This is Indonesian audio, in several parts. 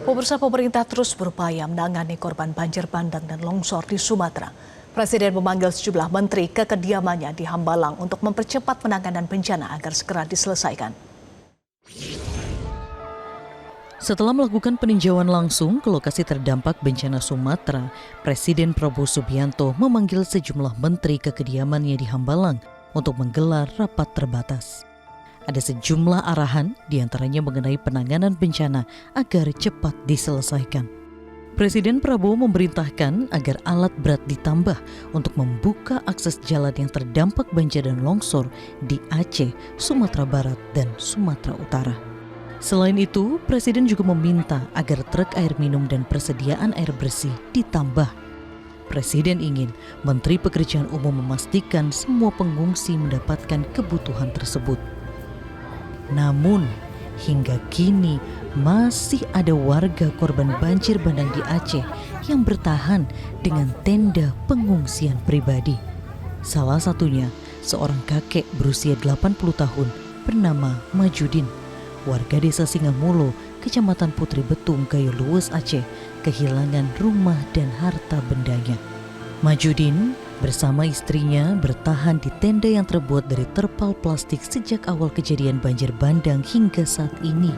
Pemirsa, pemerintah terus berupaya menangani korban banjir bandang dan longsor di Sumatera. Presiden memanggil sejumlah menteri ke kediamannya di Hambalang untuk mempercepat penanganan bencana agar segera diselesaikan. Setelah melakukan peninjauan langsung ke lokasi terdampak bencana Sumatera, Presiden Prabowo Subianto memanggil sejumlah menteri ke kediamannya di Hambalang untuk menggelar rapat terbatas. Ada sejumlah arahan, diantaranya mengenai penanganan bencana agar cepat diselesaikan. Presiden Prabowo memerintahkan agar alat berat ditambah untuk membuka akses jalan yang terdampak banjir dan longsor di Aceh, Sumatera Barat, dan Sumatera Utara. Selain itu, Presiden juga meminta agar truk air minum dan persediaan air bersih ditambah. Presiden ingin Menteri Pekerjaan Umum memastikan semua pengungsi mendapatkan kebutuhan tersebut. Namun, hingga kini masih ada warga korban banjir bandang di Aceh yang bertahan dengan tenda pengungsian pribadi. Salah satunya seorang kakek berusia 80 tahun bernama Majudin, warga desa Singamulo, Kecamatan Putri Betung, Gayo Luwes, Aceh, kehilangan rumah dan harta bendanya. Majudin bersama istrinya bertahan di tenda yang terbuat dari terpal plastik sejak awal kejadian banjir bandang hingga saat ini,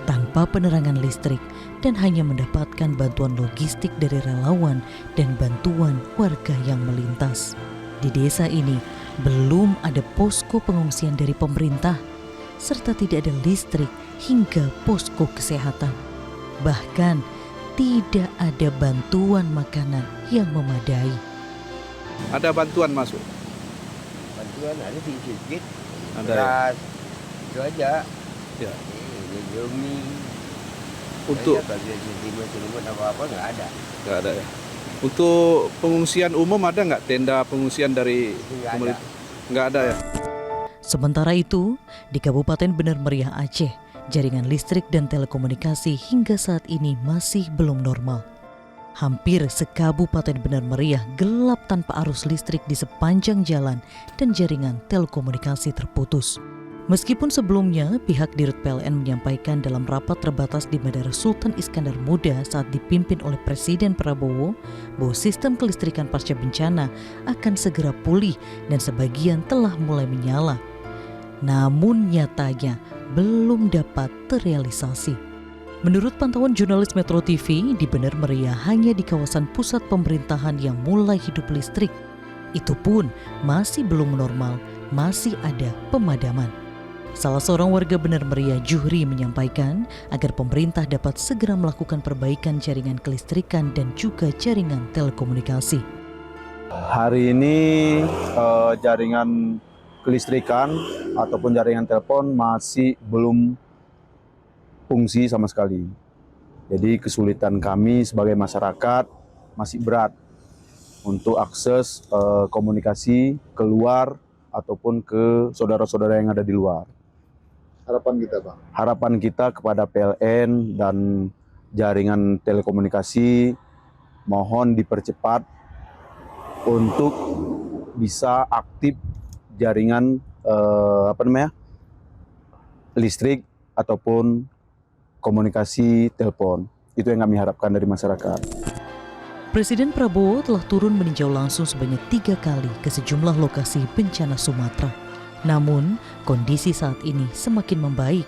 tanpa penerangan listrik dan hanya mendapatkan bantuan logistik dari relawan dan bantuan warga yang melintas. Di desa ini belum ada posko pengungsian dari pemerintah, serta tidak ada listrik hingga posko kesehatan. Bahkan tidak ada bantuan makanan yang memadai. Ada bantuan masuk? Bantuan ada sedikit. Ada beras, itu aja. Ya. Mie. Untuk selimut apa-apa nggak ada. nggak ada ya. Untuk pengungsian umum ada nggak tenda pengungsian dari pemerintah? Nggak ada ya. Sementara itu, di Kabupaten Bener Meriah Aceh, jaringan listrik dan telekomunikasi hingga saat ini masih belum normal. Hampir sekabupaten Bener Meriah gelap tanpa arus listrik di sepanjang jalan dan jaringan telekomunikasi terputus. Meskipun sebelumnya pihak Dirut PLN menyampaikan dalam rapat terbatas di Bandara Sultan Iskandar Muda saat dipimpin oleh Presiden Prabowo bahwa sistem kelistrikan pasca bencana akan segera pulih dan sebagian telah mulai menyala. Namun nyatanya belum dapat terrealisasi. Menurut pantauan jurnalis Metro TV, di Bener Meriah hanya di kawasan pusat pemerintahan yang mulai hidup listrik. Itu pun masih belum normal, masih ada pemadaman. Salah seorang warga Bener Meriah, Juhri, menyampaikan agar pemerintah dapat segera melakukan perbaikan jaringan kelistrikan dan juga jaringan telekomunikasi. Hari ini jaringan kelistrikan ataupun jaringan telepon masih belum fungsi sama sekali. Jadi kesulitan kami sebagai masyarakat masih berat untuk akses komunikasi keluar ataupun ke saudara-saudara yang ada di luar. Harapan kita, Bang? Harapan kita kepada PLN dan jaringan telekomunikasi mohon dipercepat untuk bisa aktif jaringan listrik ataupun komunikasi telepon. Itu yang kami harapkan dari masyarakat. Presiden Prabowo telah turun meninjau langsung sebanyak 3 kali ke sejumlah lokasi bencana Sumatera. Namun, kondisi saat ini semakin membaik,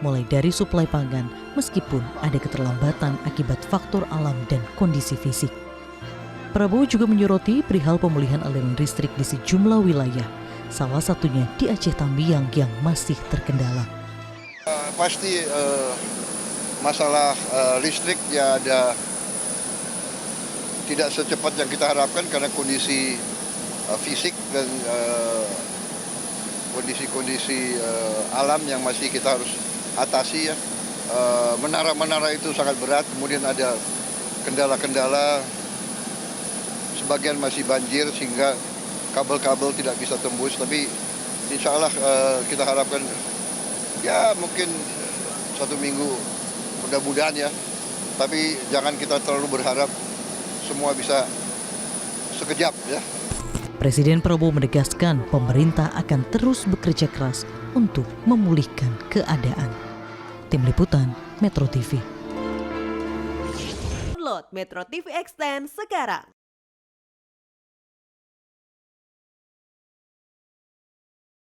mulai dari suplai pangan meskipun ada keterlambatan akibat faktor alam dan kondisi fisik. Prabowo juga menyoroti perihal pemulihan aliran listrik di sejumlah wilayah, salah satunya di Aceh Tambiang yang masih terkendala. Pasti masalah listrik ya ada tidak secepat yang kita harapkan karena kondisi fisik dan kondisi-kondisi alam yang masih kita harus atasi ya. Menara-menara itu sangat berat, kemudian ada kendala-kendala, sebagian masih banjir sehingga kabel-kabel tidak bisa tembus, tapi insya Allah kita harapkan ya mungkin 1 minggu mudah-mudahan ya, tapi jangan kita terlalu berharap semua bisa sekejap ya. Presiden Prabowo menegaskan pemerintah akan terus bekerja keras untuk memulihkan keadaan. Tim Liputan Metro TV. Download Metro TV Extend sekarang.